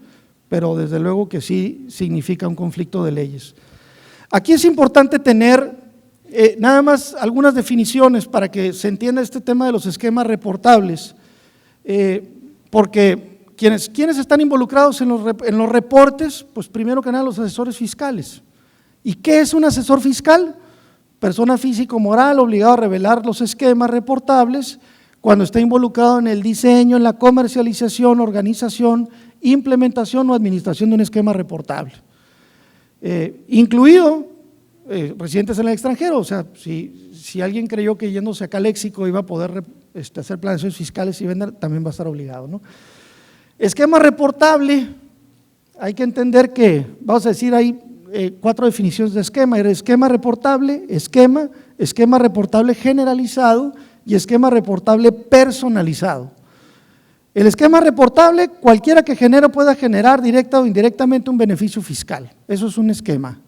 pero desde luego que sí significa un conflicto de leyes. Aquí es importante tener nada más algunas definiciones para que se entienda este tema de los esquemas reportables, porque quienes están involucrados en los reportes, pues primero que nada los asesores fiscales. ¿Y qué es un asesor fiscal? Persona físico-moral obligado a revelar los esquemas reportables cuando está involucrado en el diseño, en la comercialización, organización, implementación o administración de un esquema reportable, incluido residentes en el extranjero. O sea, si alguien creyó que yéndose acá al léxico iba a poder hacer planeaciones fiscales y vender, también va a estar obligado, ¿no? Esquema reportable, hay que entender que, vamos a decir, hay 4 definiciones de esquema: esquema reportable, esquema reportable generalizado y esquema reportable personalizado. El esquema reportable, cualquiera que genere pueda generar directa o indirectamente un beneficio fiscal. Eso es un esquema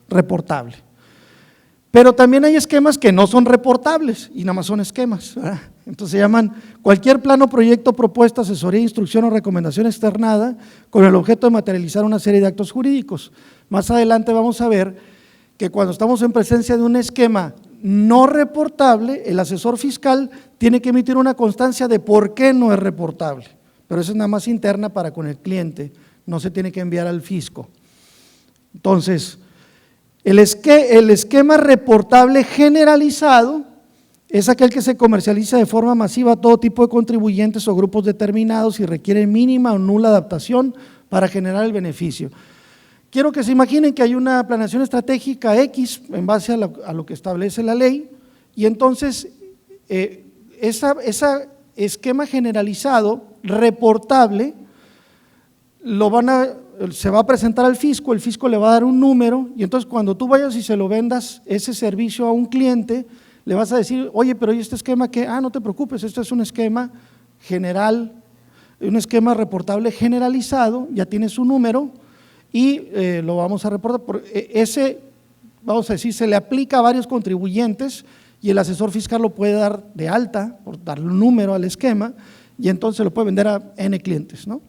reportable. Pero también hay esquemas que no son reportables y nada más son esquemas, ¿verdad? Entonces se llaman cualquier plano, proyecto, propuesta, asesoría, instrucción o recomendación externada con el objeto de materializar una serie de actos jurídicos. Más adelante vamos a ver que cuando estamos en presencia de un esquema no reportable, el asesor fiscal tiene que emitir una constancia de por qué no es reportable, pero eso es nada más interna para con el cliente, no se tiene que enviar al fisco. Entonces, el esquema reportable generalizado es aquel que se comercializa de forma masiva a todo tipo de contribuyentes o grupos determinados y requiere mínima o nula adaptación para generar el beneficio. Quiero que se imaginen que hay una planeación estratégica X en base a lo que establece la ley, y entonces ese esquema generalizado reportable se va a presentar al fisco, el fisco le va a dar un número, y entonces cuando tú vayas y se lo vendas ese servicio a un cliente, le vas a decir, oye, pero ¿y este esquema qué? No te preocupes, este es un esquema general, un esquema reportable generalizado, ya tiene su número y lo vamos a reportar. Vamos a decir, se le aplica a varios contribuyentes y el asesor fiscal lo puede dar de alta, por darle un número al esquema, y entonces lo puede vender a N clientes, ¿no?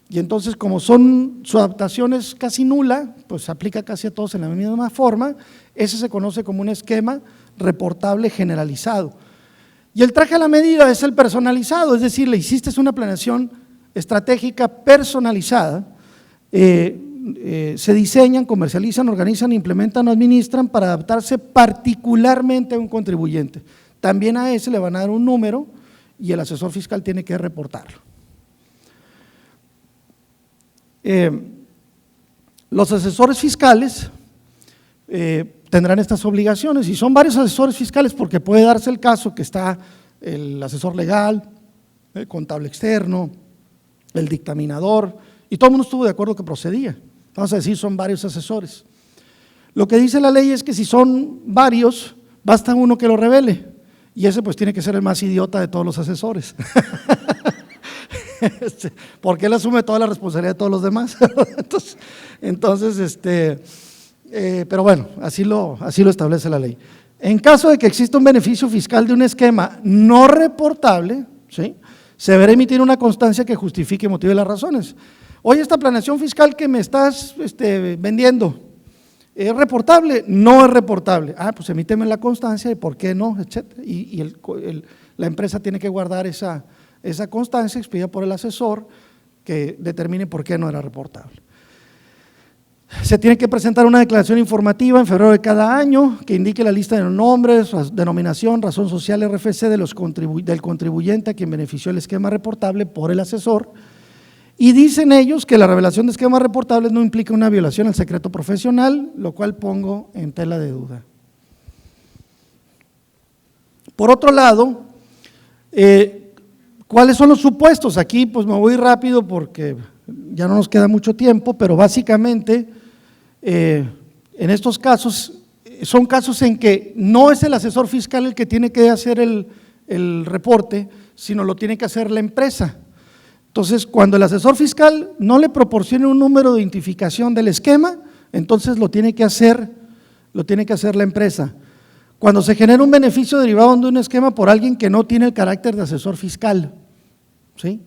Y entonces, como su adaptación es casi nula, pues se aplica casi a todos en la misma forma. Ese se conoce como un esquema reportable generalizado. Y el traje a la medida es el personalizado, es decir, le hiciste una planeación estratégica personalizada, se diseñan, comercializan, organizan, implementan o administran para adaptarse particularmente a un contribuyente. También a ese le van a dar un número y el asesor fiscal tiene que reportarlo. Los asesores fiscales tendrán estas obligaciones, y son varios asesores fiscales porque puede darse el caso que está el asesor legal, el contable externo, el dictaminador, y todo el mundo estuvo de acuerdo que procedía. Vamos a decir, son varios asesores. Lo que dice la ley es que si son varios, basta uno que lo revele, Y ese pues tiene que ser el más idiota de todos los asesores. Porque él asume toda la responsabilidad de todos los demás. Entonces, pero bueno, así lo establece la ley. En caso de que exista un beneficio fiscal de un esquema no reportable, ¿sí?, se deberá emitir una constancia que justifique y motive las razones. Oye, esta planeación fiscal que me estás vendiendo, ¿es reportable? No es reportable. Ah, pues emíteme la constancia de por qué no, etcétera. Y la empresa tiene que guardar esa constancia expedida por el asesor que determine por qué no era reportable. Se tiene que presentar una declaración informativa en febrero de cada año que indique la lista de los nombres, denominación, razón social, RFC del contribuyente a quien benefició el esquema reportable por el asesor. Y dicen ellos que la revelación de esquemas reportables no implica una violación al secreto profesional, lo cual pongo en tela de duda. Por otro lado, ¿cuáles son los supuestos? Aquí pues me voy rápido porque ya no nos queda mucho tiempo, pero básicamente en estos casos son casos en que no es el asesor fiscal el que tiene que hacer el reporte, sino lo tiene que hacer la empresa. Entonces, cuando el asesor fiscal no le proporcione un número de identificación del esquema, entonces lo tiene que hacer la empresa. Cuando se genera un beneficio derivado de un esquema por alguien que no tiene el carácter de asesor fiscal, ¿sí?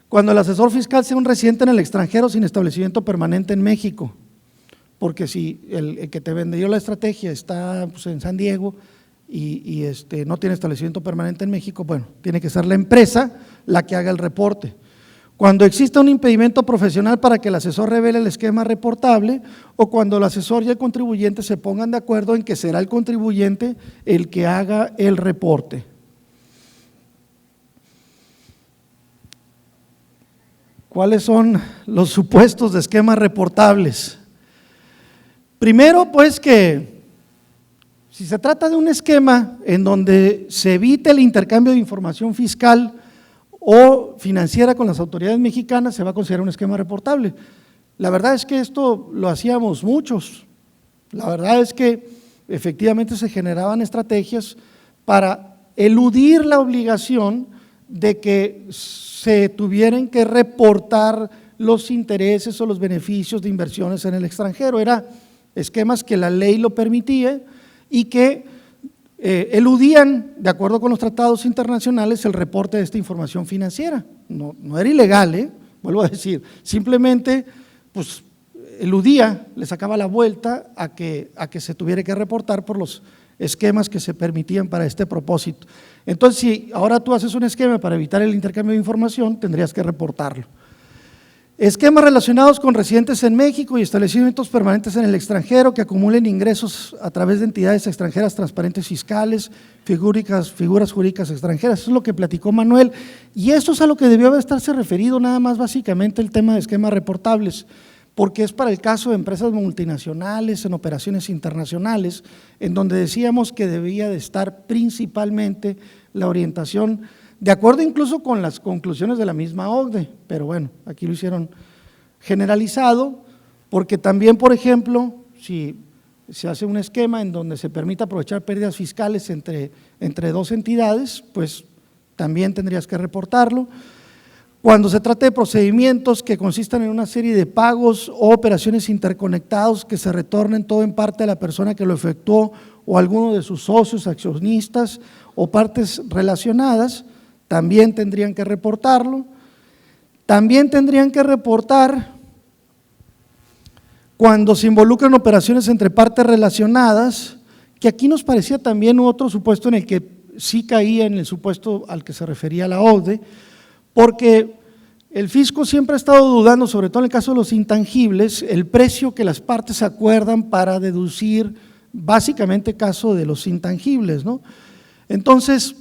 Cuando el asesor fiscal sea un residente en el extranjero sin establecimiento permanente en México, porque si el que te vendió la estrategia está pues, en San Diego y no tiene establecimiento permanente en México, bueno, tiene que ser la empresa la que haga el reporte. Cuando exista un impedimento profesional para que el asesor revele el esquema reportable o cuando el asesor y el contribuyente se pongan de acuerdo en que será el contribuyente el que haga el reporte. ¿Cuáles son los supuestos de esquemas reportables? Primero, pues que si se trata de un esquema en donde se evite el intercambio de información fiscal o financiera con las autoridades mexicanas, se va a considerar un esquema reportable. La verdad es que esto lo hacíamos muchos. La verdad es que efectivamente se generaban estrategias para eludir la obligación de que se tuvieran que reportar los intereses o los beneficios de inversiones en el extranjero. Eran esquemas que la ley lo permitía y que eludían, de acuerdo con los tratados internacionales, el reporte de esta información financiera. No era ilegal, vuelvo a decir, simplemente pues eludía, le sacaba la vuelta a que se tuviera que reportar por los esquemas que se permitían para este propósito. Entonces, si ahora tú haces un esquema para evitar el intercambio de información, tendrías que reportarlo. Esquemas relacionados con residentes en México y establecimientos permanentes en el extranjero que acumulen ingresos a través de entidades extranjeras transparentes fiscales, figuras jurídicas extranjeras. Eso es lo que platicó Manuel y eso es a lo que debió estarse referido nada más básicamente el tema de esquemas reportables, porque es para el caso de empresas multinacionales en operaciones internacionales, en donde decíamos que debía de estar principalmente la orientación de acuerdo incluso con las conclusiones de la misma OCDE, pero bueno, aquí lo hicieron generalizado, porque también, por ejemplo, si se hace un esquema en donde se permite aprovechar pérdidas fiscales entre dos entidades, pues también tendrías que reportarlo. Cuando se trate de procedimientos que consistan en una serie de pagos o operaciones interconectados que se retornen todo en parte a la persona que lo efectuó o a alguno de sus socios, accionistas o partes relacionadas, también tendrían que reportarlo. También tendrían que reportar cuando se involucran operaciones entre partes relacionadas, que aquí nos parecía también otro supuesto en el que sí caía en el supuesto al que se refería la OCDE, porque el fisco siempre ha estado dudando, sobre todo en el caso de los intangibles, el precio que las partes acuerdan para deducir básicamente caso de los intangibles, ¿no? Entonces,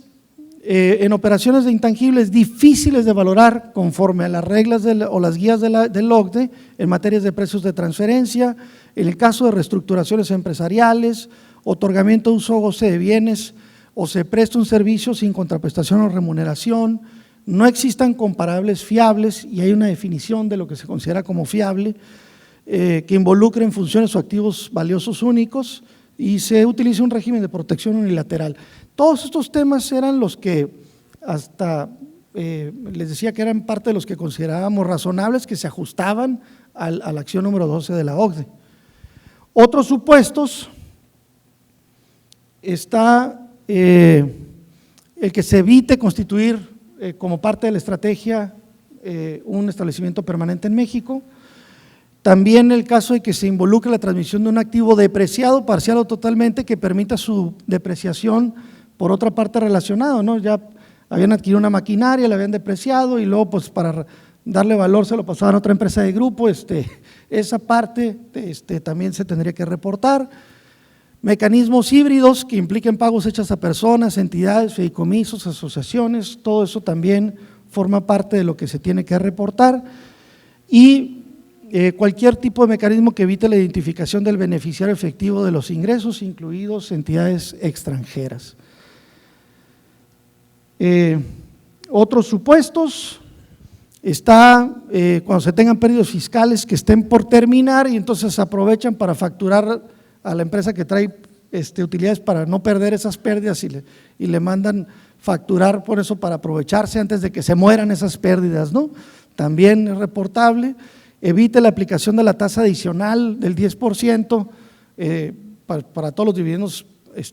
en operaciones de intangibles difíciles de valorar conforme a las reglas o las guías del OCDE en materias de precios de transferencia, en el caso de reestructuraciones empresariales, otorgamiento de uso o goce de bienes o se presta un servicio sin contraprestación o remuneración, no existan comparables fiables y hay una definición de lo que se considera como fiable, que involucren funciones o activos valiosos únicos, y se utiliza un régimen de protección unilateral. Todos estos temas eran los que hasta les decía que eran parte de los que considerábamos razonables, que se ajustaban a la acción número 12 de la OCDE. Otros supuestos está el que se evite constituir como parte de la estrategia un establecimiento permanente en México. También el caso de que se involucre la transmisión de un activo depreciado parcial o totalmente que permita su depreciación por otra parte relacionada, ¿no? Ya habían adquirido una maquinaria, la habían depreciado y luego pues para darle valor se lo pasaban a otra empresa de grupo, esa parte también se tendría que reportar. Mecanismos híbridos que impliquen pagos hechos a personas, entidades, fideicomisos, asociaciones, todo eso también forma parte de lo que se tiene que reportar. Y cualquier tipo de mecanismo que evite la identificación del beneficiario efectivo de los ingresos, incluidos entidades extranjeras. Otros supuestos está cuando se tengan pérdidas fiscales que estén por terminar y entonces aprovechan para facturar a la empresa que trae utilidades para no perder esas pérdidas y le mandan facturar por eso para aprovecharse antes de que se mueran esas pérdidas, ¿no? También es reportable. Evite la aplicación de la tasa adicional del 10% para todos los dividendos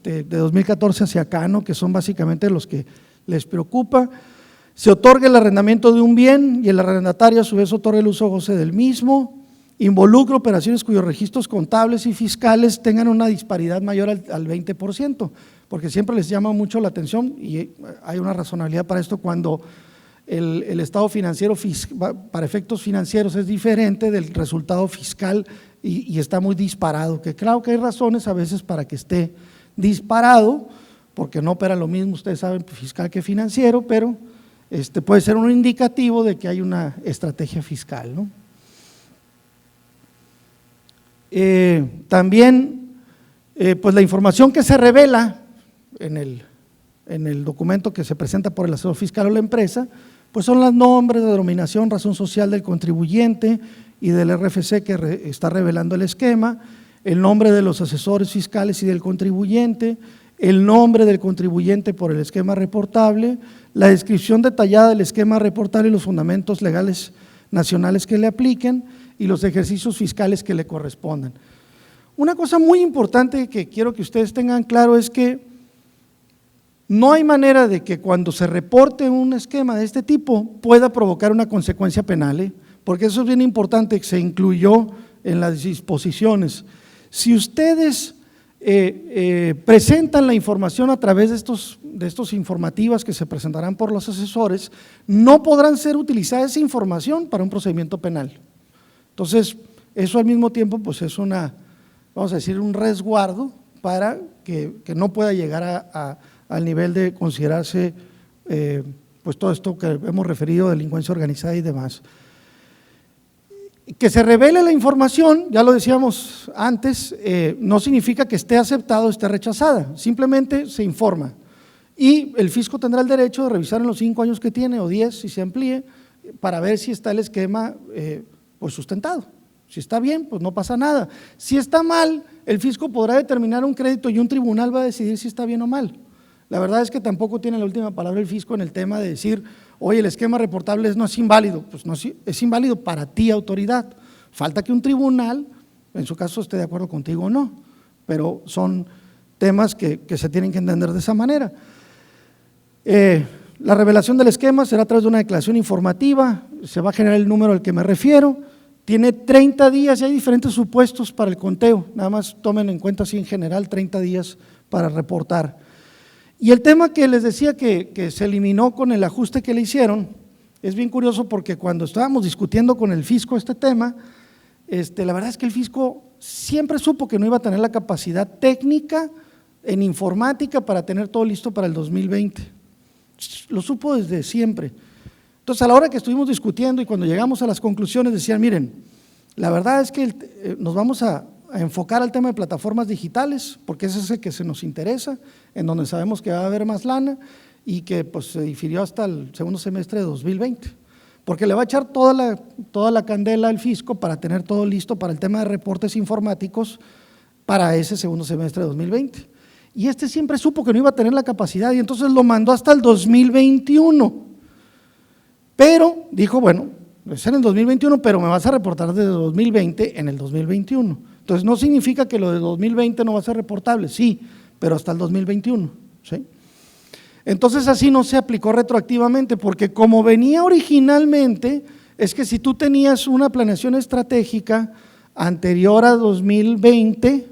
de 2014 hacia acá, ¿no? Que son básicamente los que les preocupa. Se otorga el arrendamiento de un bien y el arrendatario a su vez otorga el uso o goce del mismo. Involucra operaciones cuyos registros contables y fiscales tengan una disparidad mayor al 20%, porque siempre les llama mucho la atención y hay una razonabilidad para esto cuando el estado financiero para efectos financieros es diferente del resultado fiscal y está muy disparado, que claro que hay razones a veces para que esté disparado, porque no opera lo mismo, ustedes saben, fiscal que financiero, pero puede ser un indicativo de que hay una estrategia fiscal, ¿no? También, pues la información que se revela en el documento que se presenta por el asesor fiscal o la empresa, pues son los nombres, la denominación, razón social del contribuyente y del RFC que está revelando el esquema, el nombre de los asesores fiscales y del contribuyente, el nombre del contribuyente por el esquema reportable, la descripción detallada del esquema reportable y los fundamentos legales nacionales que le apliquen y los ejercicios fiscales que le correspondan. Una cosa muy importante que quiero que ustedes tengan claro es que no hay manera de que cuando se reporte un esquema de este tipo pueda provocar una consecuencia penal, porque eso es bien importante que se incluyó en las disposiciones. Si ustedes presentan la información a través de estos informativas que se presentarán por los asesores, no podrán ser utilizada esa información para un procedimiento penal. Entonces, eso al mismo tiempo pues es vamos a decir, un resguardo para que no pueda llegar al nivel de considerarse pues todo esto que hemos referido, delincuencia organizada y demás. Que se revele la información, ya lo decíamos antes, no significa que esté aceptada o esté rechazada, simplemente se informa y el fisco tendrá el derecho de revisar en los 5 años que tiene o 10 si se amplíe para ver si está el esquema pues sustentado. Si está bien, pues no pasa nada. Si está mal, el fisco podrá determinar un crédito y un tribunal va a decidir si está bien o mal. La verdad es que tampoco tiene la última palabra el fisco en el tema de decir, oye, el esquema reportable no es inválido. Pues no, es inválido para ti, autoridad. Falta que un tribunal, en su caso, esté de acuerdo contigo o no, pero son temas que se tienen que entender de esa manera. La revelación del esquema será a través de una declaración informativa, se va a generar el número al que me refiero, tiene 30 días y hay diferentes supuestos para el conteo, nada más tomen en cuenta así en general 30 días para reportar. Y el tema que les decía que se eliminó con el ajuste que le hicieron, es bien curioso porque cuando estábamos discutiendo con el fisco este tema, la verdad es que el fisco siempre supo que no iba a tener la capacidad técnica en informática para tener todo listo para el 2020, lo supo desde siempre. Entonces a la hora que estuvimos discutiendo y cuando llegamos a las conclusiones decían, miren, la verdad es que nos vamos a enfocar al tema de plataformas digitales, porque ese es el que se nos interesa, en donde sabemos que va a haber más lana y que pues se difirió hasta el segundo semestre de 2020, porque le va a echar toda la candela al fisco para tener todo listo para el tema de reportes informáticos para ese segundo semestre de 2020. Y este siempre supo que no iba a tener la capacidad y entonces lo mandó hasta el 2021. Pero dijo, bueno, es en el 2021, pero me vas a reportar desde 2020 en el 2021. Entonces no significa que lo de 2020 no va a ser reportable, sí, pero hasta el 2021, ¿sí? Entonces así no se aplicó retroactivamente, porque como venía originalmente, es que si tú tenías una planeación estratégica anterior a 2020,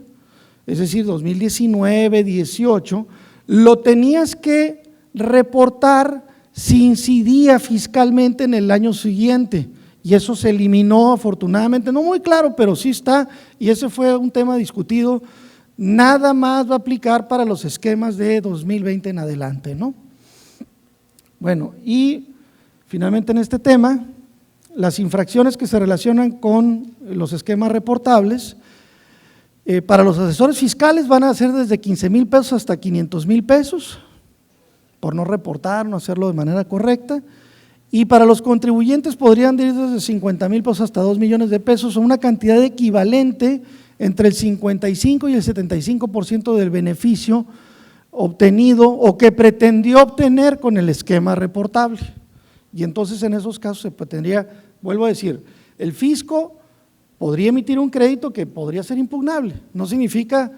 es decir, 2019, 18, lo tenías que reportar si incidía fiscalmente en el año siguiente, y eso se eliminó afortunadamente, no muy claro, pero sí está, y ese fue un tema discutido. Nada más va a aplicar para los esquemas de 2020 en adelante, ¿no? Bueno, y finalmente en este tema, las infracciones que se relacionan con los esquemas reportables, para los asesores fiscales van a ser desde 15,000 pesos hasta 500,000 pesos, por no reportar, no hacerlo de manera correcta, y para los contribuyentes podrían ir desde 50,000 pesos hasta 2 millones de pesos, o una cantidad equivalente entre el 55 y el 75% del beneficio obtenido o que pretendió obtener con el esquema reportable. Y entonces en esos casos se tendría, vuelvo a decir, el fisco podría emitir un crédito que podría ser impugnable. No significa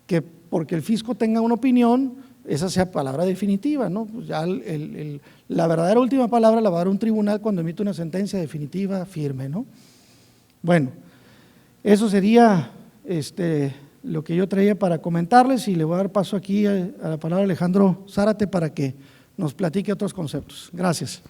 que porque el fisco tenga una opinión, esa sea palabra definitiva, ¿no? Pues ya la verdadera última palabra la va a dar un tribunal cuando emite una sentencia definitiva firme, ¿no? Bueno, eso sería lo que yo traía para comentarles, y le voy a dar paso aquí a la palabra a Alejandro Zárate para que nos platique otros conceptos. Gracias.